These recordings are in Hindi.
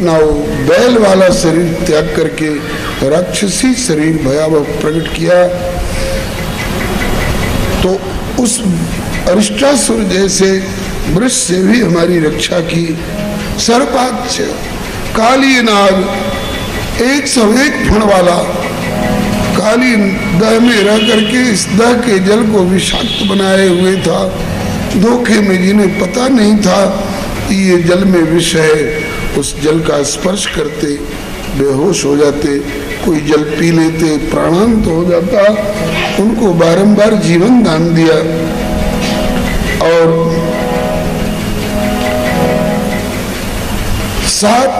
अपना वो बैल वाला शरीर त्याग करके राक्षसी शरीर भयावह प्रकट किया, तो उस अरिष्टासुर जैसे वृक्ष से भी हमारी रक्षा की। सर्पाक्ष काली नाग, 101 फण वाला काली दह में रह करके इस दह के जल को विषाक्त बनाए हुए था। धोखे में जिन्हें पता नहीं था कि ये जल में विष है, उस जल का स्पर्श करते बेहोश हो जाते, कोई जल पी लेते प्राणांत हो जाता। उनको बारंबार जीवन दान दिया। और 7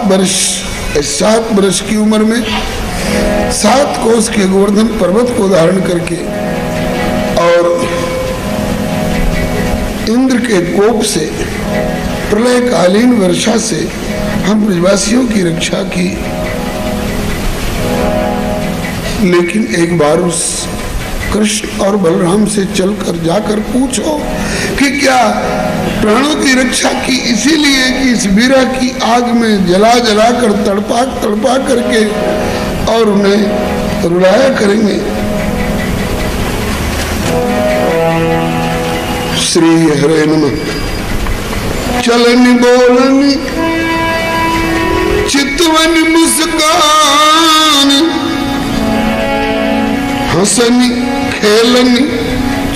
वर्ष की उम्र में 7 कोस के गोवर्धन पर्वत को धारण करके और इंद्र के कोप से, प्रलयकालीन वर्षा से हम ब्रजवासियों की रक्षा की। लेकिन एक बार उस कृष्ण और बलराम से चलकर जाकर पूछो कि क्या प्राणों की रक्षा की इसीलिए कि इस विरह की आग में जला जला कर तड़पा करके और उन्हें रुलाया करेंगे। श्री हरे नमः। चलन बोलन चितवन मुस्कान, हसन खेलन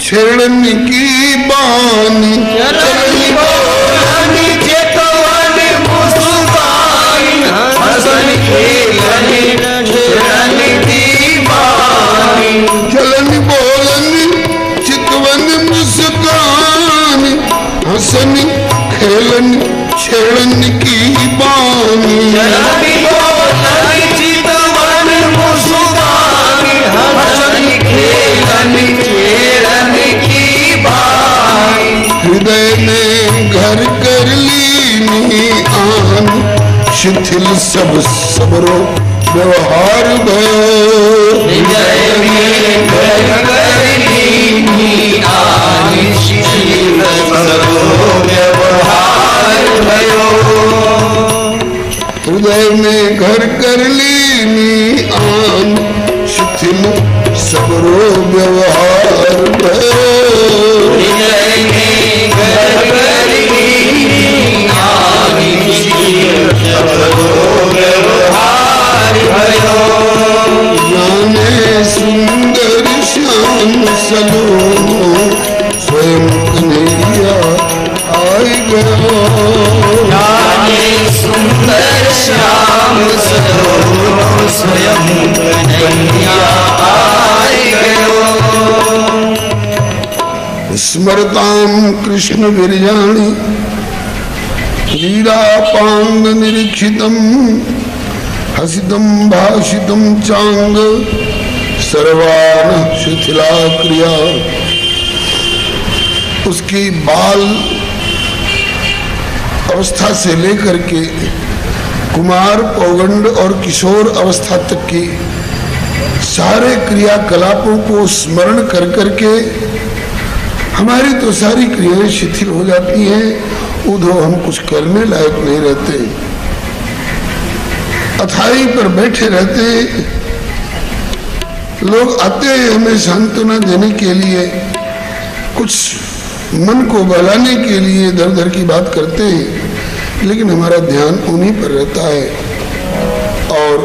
छेड़न की बानी। चलन बोलन चितवन मुस्कान, हसन खेलन छेड़न की बानी। चलन बोलन चितवन मुस्कान, हसन खेलन छेड़न की बानी। चलन बोलन चितवन मुस्कान, हसन खेलन छेड़न की बानी। हृदय में घर कर लीनी आन, शिथिल सब सबरो व्यवहार भयो। हृदय में घर कर लीनी आन, शिथिल सबरो व्यवहार भयो। हृदय में घर कर लीनी आन, शिथिल सबरो व्यवहार भयो। हृदय में घर कर लीनी आन, शिथिल सबरो व्यवहार भयो। जाने सुंदर श्याम सलोनो, स्वयं कन्हैया आई गयो। जाने सुंदर श्याम सलोनो, स्वयं कन्हैया आई गयो। स्मरताम कृष्ण विरजाणि, लीलापांग निरीक्षितम, हसितम भाषितम चांग, सर्वान शिथिला क्रिया। उसकी बाल अवस्था से लेकर के कुमार, पौगंड और किशोर अवस्था तक की सारे क्रियाकलापों को स्मरण कर करके हमारी तो सारी क्रियाएं शिथिल हो जाती हैं। उधो हम कुछ करने लायक नहीं रहते, अथाई पर बैठे रहते। लोग आते हैं हमें सांत्वना देने के लिए, कुछ मन को बहलाने के लिए दर दर की बात करते हैं, लेकिन हमारा ध्यान उन्हीं पर रहता है। और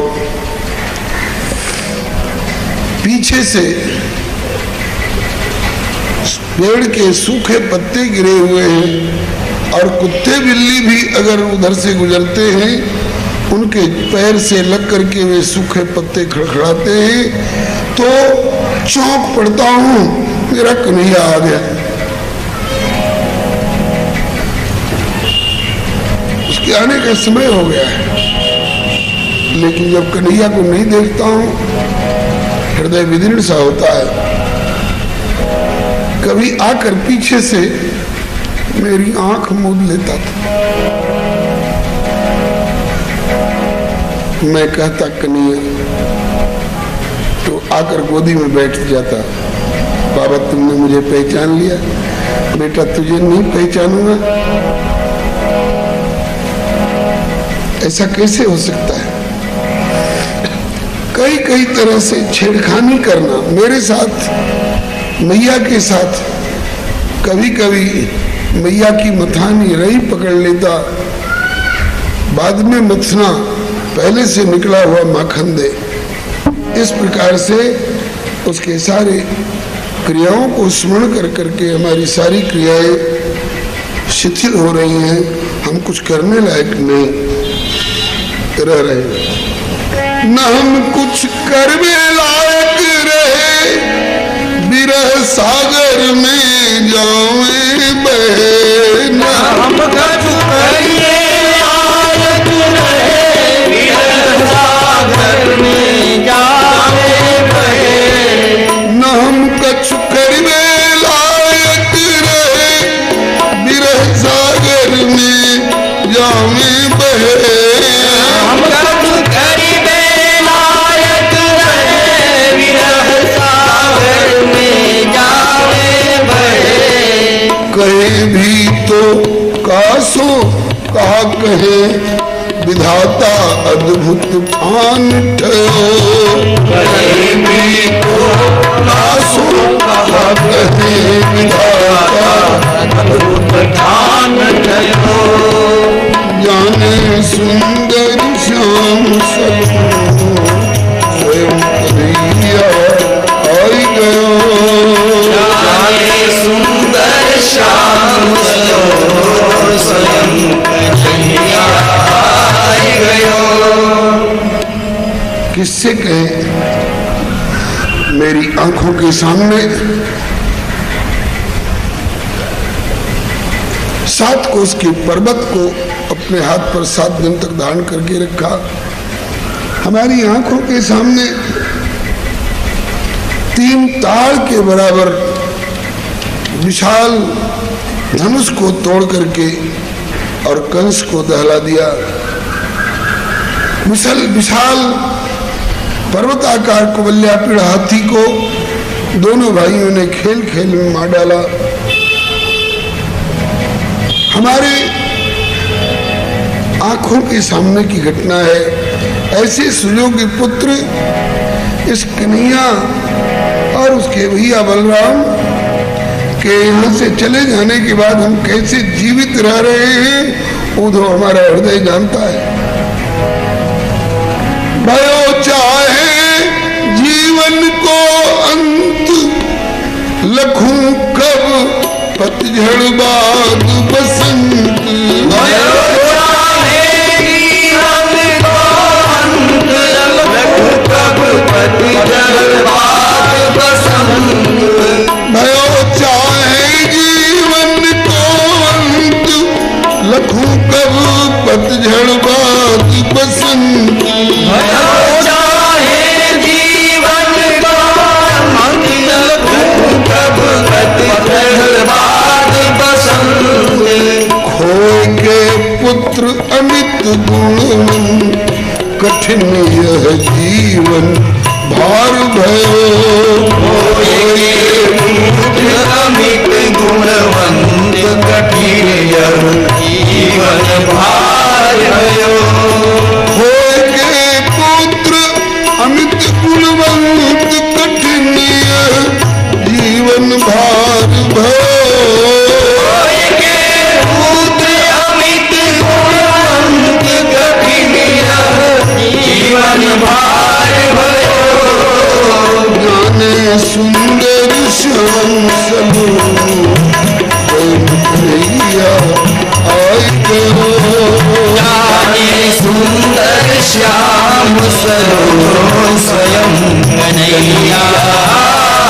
पीछे से पेड़ के सूखे पत्ते गिरे हुए हैं और कुत्ते बिल्ली भी अगर उधर से गुजरते हैं, उनके पैर से लग करके वे सूखे पत्ते खड़खड़ाते हैं, तो चौंक पड़ता हूं, मेरा कन्हैया आ गया। उसके आने का समय हो गया है। लेकिन जब कन्हैया को नहीं देखता हूं, हृदय विदीर्ण सा होता है। कभी आकर पीछे से मेरी आंख मूंद लेता था। मैं कहता कन्हैया, तो आकर गोदी में बैठ जाता। बाबा तुमने मुझे पहचान लिया? बेटा तुझे नहीं पहचानूंगा। ऐसा कैसे हो सकता है? कई कई तरह से छेड़खानी करना, मेरे साथ, मैया के साथ। कभी कभी मैया की मथानी रही पकड़ लेता, बाद में मथना, पहले से निकला हुआ माखन दे। इस प्रकार से उसके सारे क्रियाओं को स्मरण कर करके हमारी सारी क्रियाएं शिथिल हो रही हैं। हम कुछ करने लायक नहीं रह रहे, न हम कुछ करने लायक रहे। विरह सागर में जावे बहे, न हम कुछ करने लायक रहे। विरह सागर में जावे बहे, न हम कुछ करने लायक रहे। विरह सागर में जावे बहे, कहे भी तो कासो कहा कहे। विधाता अद्भुत फान ठयो, कहे भी तो कासो कहा कहे। विधाता अद्भुत फान ठयो, जाने सुंदर श्याम सलो। स्वयं कन्हैया आई गयो, जाने सुंदर श्याम सलो। स्वयं कन्हैया आई गयो। किससे कहें? मेरी आंखों के सामने 7 कोस के पर्वत को अपने हाथ पर 7 दिन तक धारण करके रखा। हमारी आंखों के सामने 3 ताड़ के बराबर विशाल धनुष को तोड़ करके और कंस को दहला दिया। विशाल पर्वताकार कुबल्यापीड़ हाथी को दोनों भाइयों ने खेल खेल में मार डाला। हमारे आंखों के सामने की घटना है। ऐसे सुयोग्य पुत्र इस कन्हैया और उसके भैया बलराम के यहाँ से चले जाने के बाद हम कैसे जीवित रह रहे हैं, वो तो हमारा हृदय जानता है। भयो चाहे जीवन को अंत, लखूं कब पतझड़ बाद बसंत। भयो चाहे जीवन को अंत, लखूं कब पतझड़ बाद बसंत। भयो चाहे जीवन को अंत, लखूं कब पतझड़ बाद बसंत। भयो चाहे जीवन को अंत, लखूं कब पतझड़ बाद बसंत। खोए के पुत्र अमित गुण, कठिन यह जीवन भार भयो। अमित गुणवंत, कठिन यह जीवन भार भयो। होगे पुत्र अमित गुणवंत, कठिन यह जीवन भार भयो। पुत्र अमित गुणवंत, कठिन यह जीवन भार भयो। जाने सुंदर श्याम सलो, कन्हैया आई गयो। जाने सुंदर श्याम सलो, स्वयं कन्हैया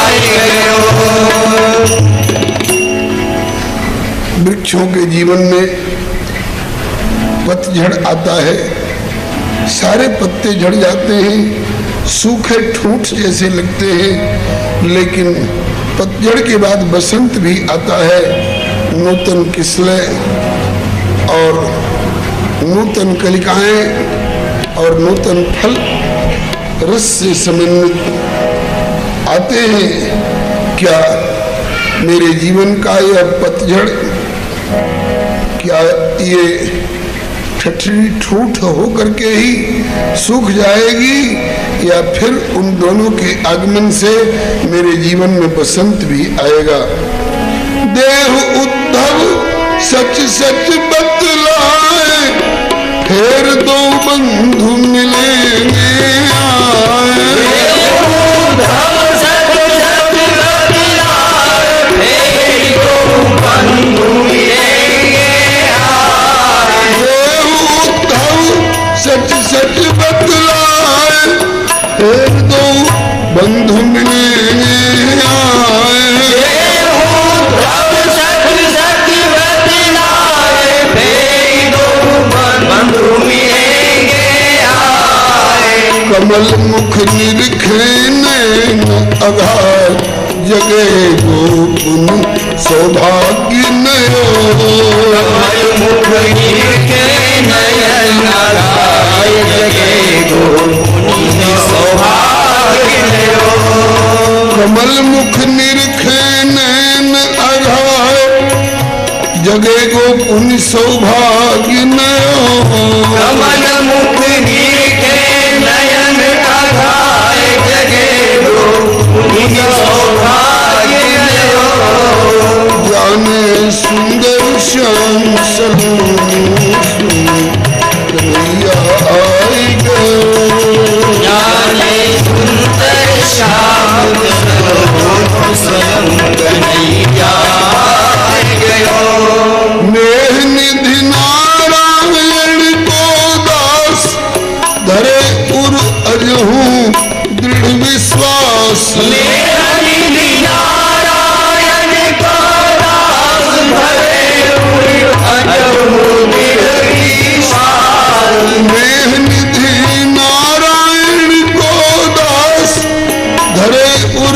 आई गयो। वृक्षों के जीवन में पतझड़ आता है, सारे पत्ते झड़ जाते हैं, सूखे ठूंठ जैसे लगते हैं, लेकिन पतझड़ के बाद बसंत भी आता है। नूतन किस्लें और नूतन कलिकाएं और नूतन फल रस से समन्वित आते हैं। क्या मेरे जीवन का यह पतझड़, क्या ये ठठरी ठूठ हो करके ही सूख जाएगी या फिर उन दोनों के आगमन से मेरे जीवन में बसंत भी आएगा। देव उद्धव सच सच बतलाए, फिर दो बंधु मिलेंगे आए। सच सच बतलाए, फिर दो बंधु मिलेंगे आए। कमल मुख निरखे नैन अघार, जगे गोपुन सौभाग्य नयो। कमल मुख निरखे नयन अघार, जगे गोपुन सौभाग्य नयो। कमल मुख निरखे नैन अघार, जगे गोपुन सौभाग्य नयो। कमल मुख निरखे नयन अघार, जगे गोपुन सौभाग्य नयो। जाने सुंदर श्याम सलोनी कन्हैया आई गयो। जाने सुंदर श्याम सलोनी स्वयं कन्हैया आई गयो। नेह निधि नारायण को दास, धरे उर अजहू दृढ़ विश्वास। नेह निधि नारायण को दास, धरे उर अजहू दृढ़ विश्वास। नेह निधि नारायण को दास, धरे उर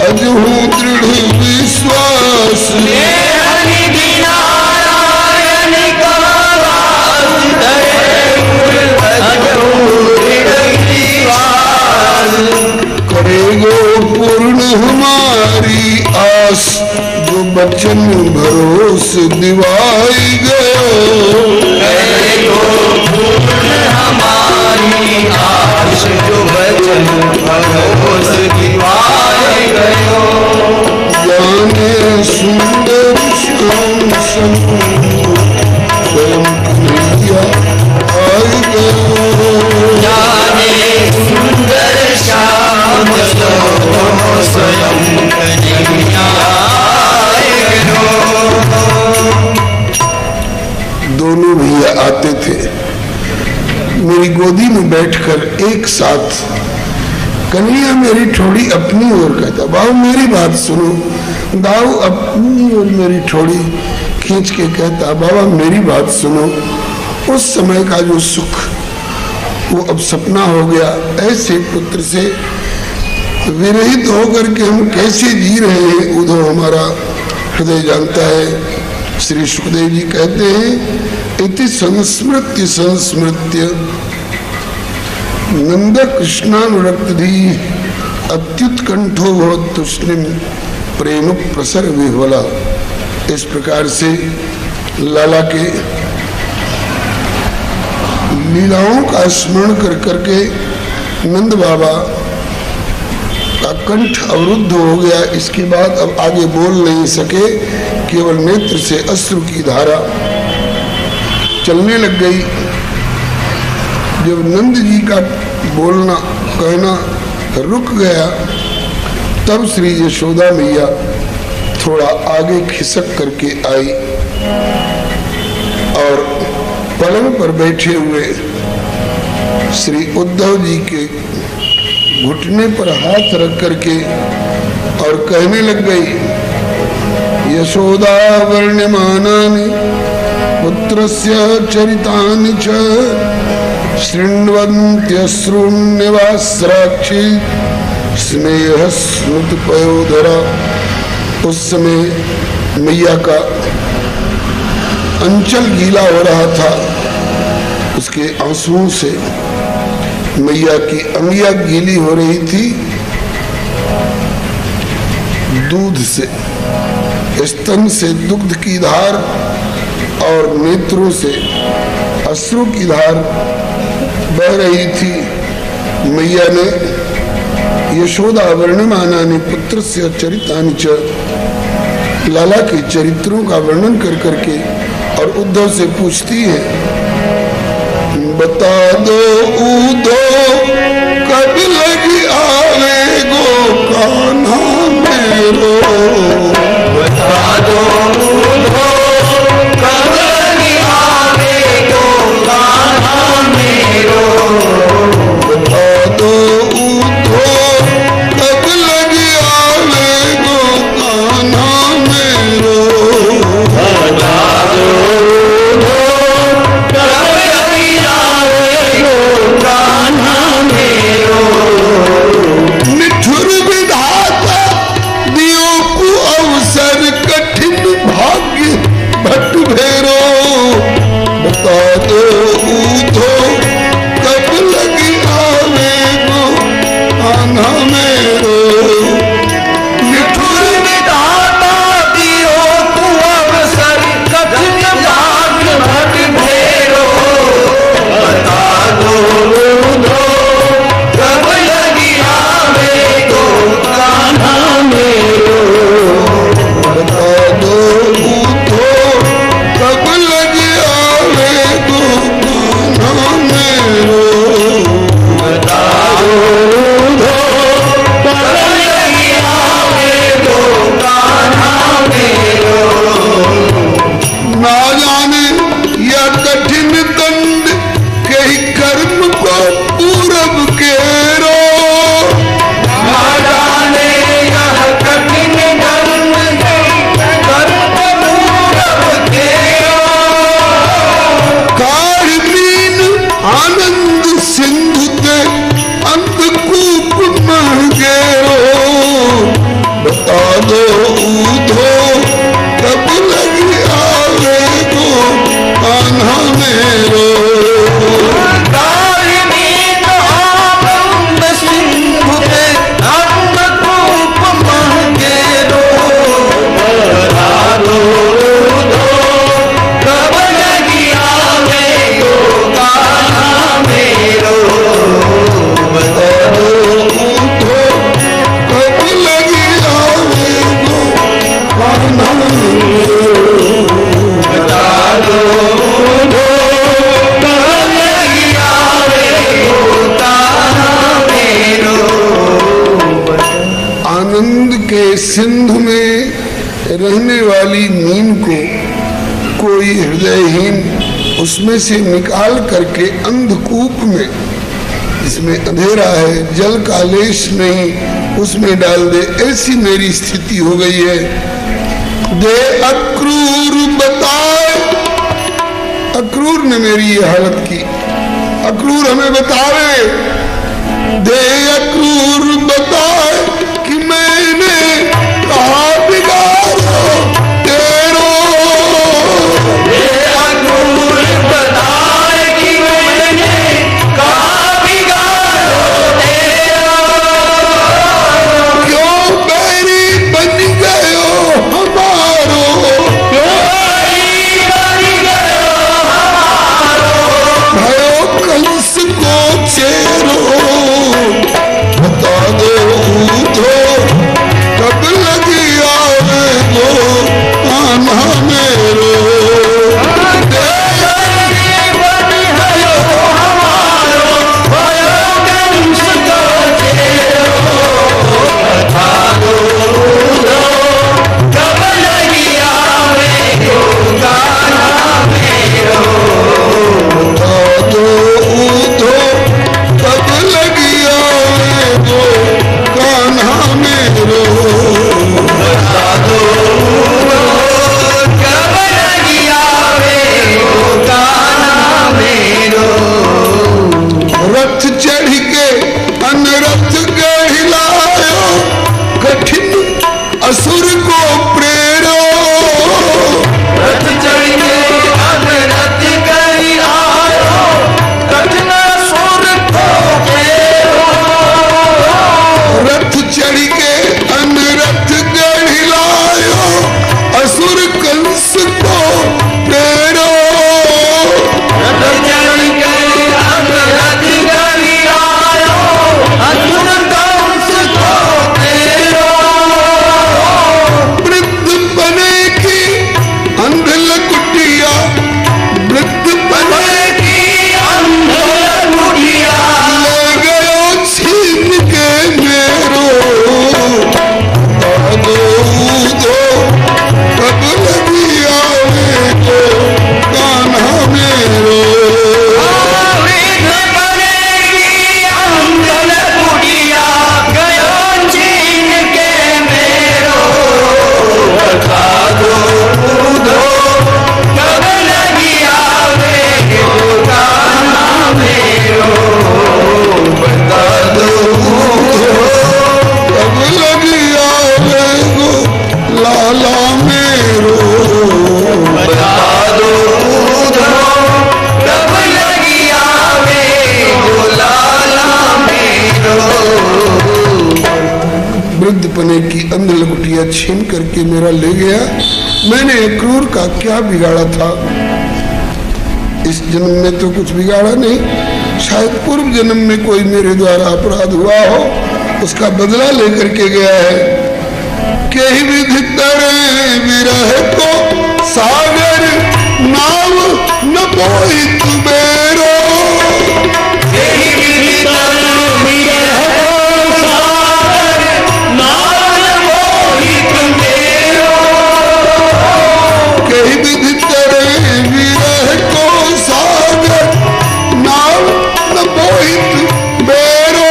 अजहू दृढ़ विश्वास। नेह निधि नारायण को दास, धरे उर अजहू दृढ़ विश्वास। करेगो पूर्ण हमारी आस, जो बचन भरोस दिवाई गयो। करेगो पूर्ण हमारी आस, जो वचन भरोस दिवाए गयो। जाने सुंदर श्याम सलोनी स्वयं कन्हैया आई गयो। जाने सुंदर श्याम सलोनी स्वयं कन्हैया आए गयो। दोनों भैया आते थे, मेरी गोदी में बैठकर एक साथ। कन्हैया मेरी ठोड़ी अपनी ओर कहता, बाबू मेरी बात सुनो। दाऊ अपनी ओर मेरी ठोड़ी खींच के कहता, बाबा मेरी बात सुनो। उस समय का जो सुख वो अब सपना हो गया। ऐसे पुत्र से विरहित होकर के हम कैसे जी रहे हैं, उधर हमारा हृदय जानता है। श्री सुखदेव जी कहते हैं, इति संस्मृत्य संस्मृत्य नंद कृष्णानुरक्ति अत्युत्कंठो भवत् तुष्णिम प्रेम प्रसर विह्वला। इस प्रकार से लाला के लीलाओं का स्मरण कर करके नंद बाबा का कंठ अवरुद्ध हो गया। इसके बाद अब आगे बोल नहीं सके, केवल नेत्र से अश्रु की धारा चलने लग गई। जब नंद जी का बोलना कहना रुक गया, तब श्री यशोदा मैया थोड़ा आगे खिसक करके आई और पलंग पर बैठे हुए श्री उद्धव जी के घुटने पर हाथ रख करके और कहने लग गई, यशोदा वर्ण्यमानानि पुत्रस्य चरितानि च शृण्वन्त्यश्रूण्यवास्राक्षी स्नेह स्मृत पयोधरा। उस समय मैया का अंचल गीला हो रहा था, उसके आंसुओं से मैया की अंगिया गीली हो रही थी दूध से, स्तन से दुग्ध की धार और नेत्रों से अश्रु की धार बह रही थी। मैया ने यशोदा वर्णमानानि पुत्र से चरितानि च, लाला के चरित्रों का वर्णन कर करके और उद्धव से पूछती है, बता दो उद्धव कब लगी आवे गो कान्हा मेरो, बता दो उद्धव कब लगी आवे गो कान्हा मेरो, बता दो उद्धव कब लगी आवे गो कान्हा मेरो, बता दो कब लगी आवे गो कान्हा मेरो, निठुर विधाता दियो को अवसर कठिन भाग्य भट भेरो, बता दो उद्धव कब लगी आवे गो कान्हा मेरो, निठुर विधाता दियो तू अवसर कठिन भाग्य भट भेरो, बता दो उद्धव कब लगी आवे गो कान्हा मेरो, बता दो उद्धव कब लगी आवे गो कान्हा मेरो, बता दो उद्धव कब लगी आवे गो कान्हा मेरो, ना जाने यह कठिन दंड कहीं कर्म को पूरब केरो, ना जाने यह कठिन दंड कर्म पूरब केरो, कारमीन आनंद सिंधु ते अंधकूप महगेरो, बता दो उद्धव कब लगी आवे गो कान्हा मेरो, कालिनीन आनंद सिंधु ते अंधकूप महगेरो, बता दो उद्धव कब लगी आवे गो कान्हा मेरो, बता दो उद्धव कब लगी आवे गो कान्हा मेरो, बता दो उद्धव कब लगी आवे गो कान्हा मेरो, आनंद के सिंधु में रहने वाली नीम को कोई हृदयहीन उसमें से निकाल करके अंधकूप में, इसमें अंधेरा है, जल का लेश नहीं, उसमें डाल दे, ऐसी मेरी स्थिति हो गई है। दे अक्रूर बताए, अक्रूर ने मेरी ये हालत की, अक्रूर हमें बतावे, दे अक्रूर बताए कि मैंने कहा बिगाड़ो तेरो, ये अक्रूर बताए कि मैंने कहा बिगाड़ो तेरा, क्यों बैरी बन गयो हमारो, कोई बन गयो हमारो, भयो कंस को चेरो, बता दो बदला ले गया। मैंने क्रूर का क्या बिगाड़ा था? इस जन्म में तो कुछ बिगाड़ा नहीं, शायद पूर्व जन्म में कोई मेरे द्वारा अपराध हुआ हो, उसका बदला लेकर के गया है। कहीं विधि तरे विरह को सागर नाव न बोई तुबेरो। कहीं विधि तरे विरह को सागर नाव न बोई तुबेरो।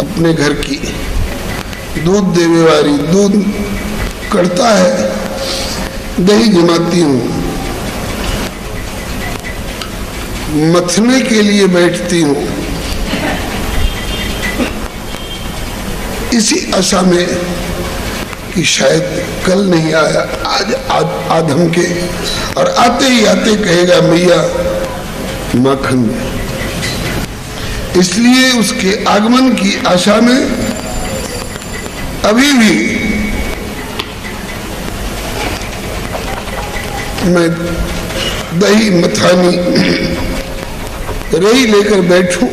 अपने घर की दूध देने वाली दूध कड़ता है, दही जमाती हूँ, मथने के लिए बैठती हूँ। इसी आशा में कि शायद कल नहीं आया, आज आधम के, और आते ही आते कहेगा मैया माखन। इसलिए उसके आगमन की आशा में अभी भी मैं दही मथानी रही लेकर बैठूं।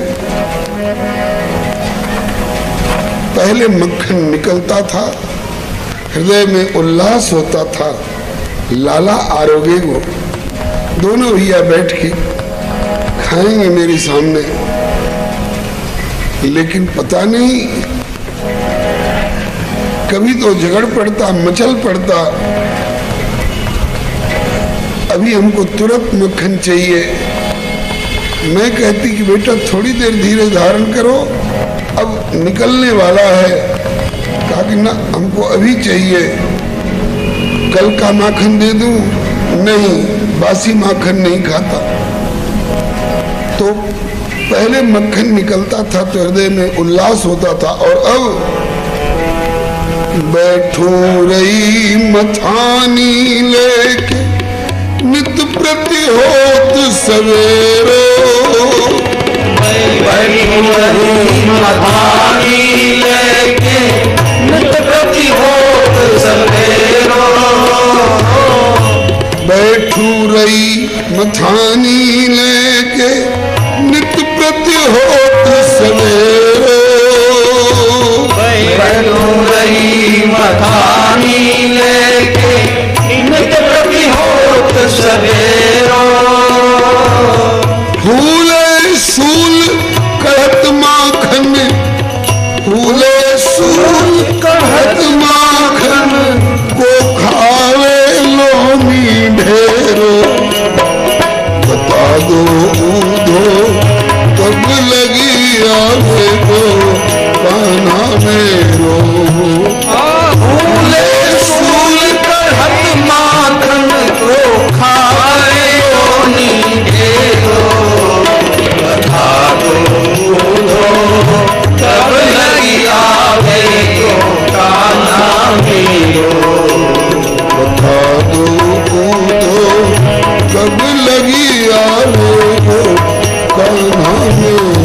पहले मक्खन निकलता था, हृदय में उल्लास होता था, लाला आरोगे को दोनों भैया बैठ के खाएंगे मेरे सामने। लेकिन पता नहीं कभी तो झगड़ पड़ता, मचल पड़ता। अभी हमको तुरंत मक्खन चाहिए। मैं कहती कि बेटा थोड़ी देर धीरे धारण करो, अब निकलने वाला है। कहा कि ना, हमको अभी चाहिए, कल का माखन दे दूं, नहीं, बासी माखन नहीं खाता। तो पहले मक्खन निकलता था तो हृदय में उल्लास होता था, और अब बैठो रही मथानी लेके नित प्रति होत सवेरो, बैठो रही मथानी लेके नित प्रति होत सवेरो, बैठू रही मथानी लेके नित प्रति होत सवेरो, बैठो रही मथानी लेके नित प्रति होत सवेरो, फूले सूल कहत माखन, फूले सूल कहत माखन को खावे लोमी ढेरो, बता दो ऊधो कब लगी आवे को कान्हा मेरो, फूले सूल कहत माखन को खावे लोमी ढेरो, बता दो कब लगी आवे को कान्हा मेरो, बता दो ऊधो कब लगी आवे को कान्हा मेरो,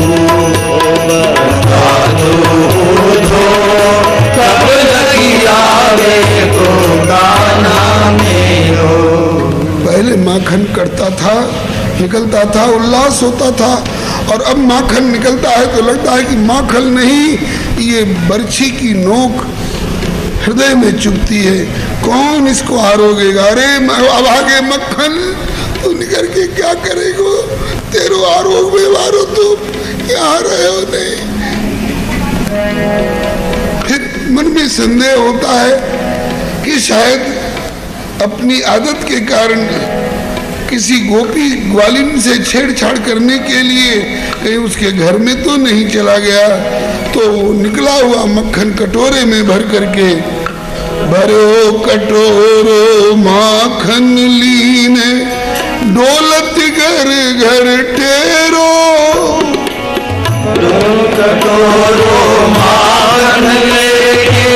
बता दो कब लगी आवे को कान्हा मेरो। पहले माखन करता था, निकलता था, उल्लास होता था, और अब माखन निकलता है तो लगता है कि माखन नहीं, ये बर्छी की नोक हृदय में चुभती है, कौन इसको आरोगेगा। अरे अब आगे मक्खन तू निकल के क्या करेगो, तेरो आरोग में मारो, तुम यहाँ रहे हो नहीं। फिर मन में संदेह होता है कि शायद अपनी आदत के कारण किसी गोपी ग्वालिन से छेड़छाड़ करने के लिए कहीं उसके घर में तो नहीं चला गया। तो निकला हुआ मक्खन कटोरे में भर करके, भरो कटोरो माखन लीने डोलत घर घर टेरो, कटोरो माखन लेके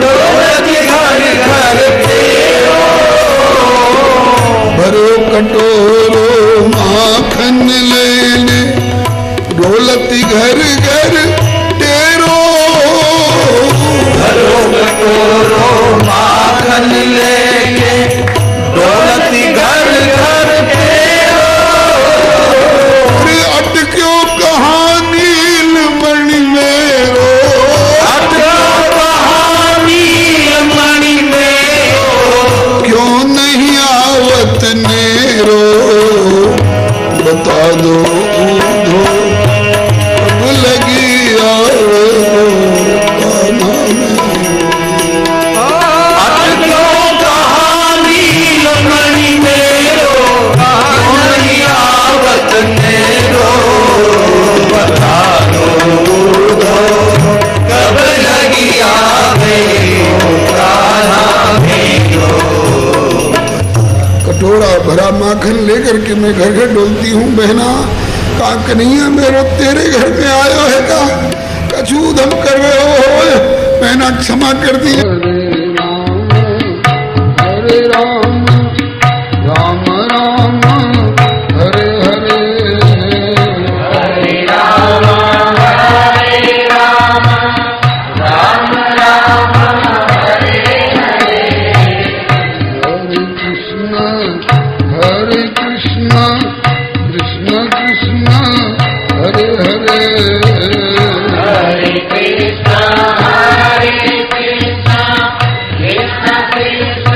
डोलत घर घर टेरो, भरो कटोरो माखन लेने डोलत घर घर टेरो, भरो कटोरो माखन लेके डोलत घर घर टेरो, अटक्यो कहाँ नीलमणि मेरो, अटक्यो कहाँ नीलमणि मेरो, क्यों नहीं आवत नेरो, बता दो ऊधो कब लगी आवे कान्हा मेरो, अटक्यो कहाँ नीलमणि मेरो, क्यों नहीं आवत नेरो, बता दो कब लगी आवे कान्हा मेरो। कटोरा भरा माखन लेकर के मैं घर घर डोलती हूँ। बहना का कन्हैया मेरो तेरे घर में आयो है का कछु धम कर रहे हो, बहना क्षमा कर दी। हरे राम राम राम हरे हरे, हरे राम हरे राम राम राम हरे हरे, हरे कृष्ण कृष्ण कृष्ण हरे हरे, हरे कृष्ण कृष्ण कृष्ण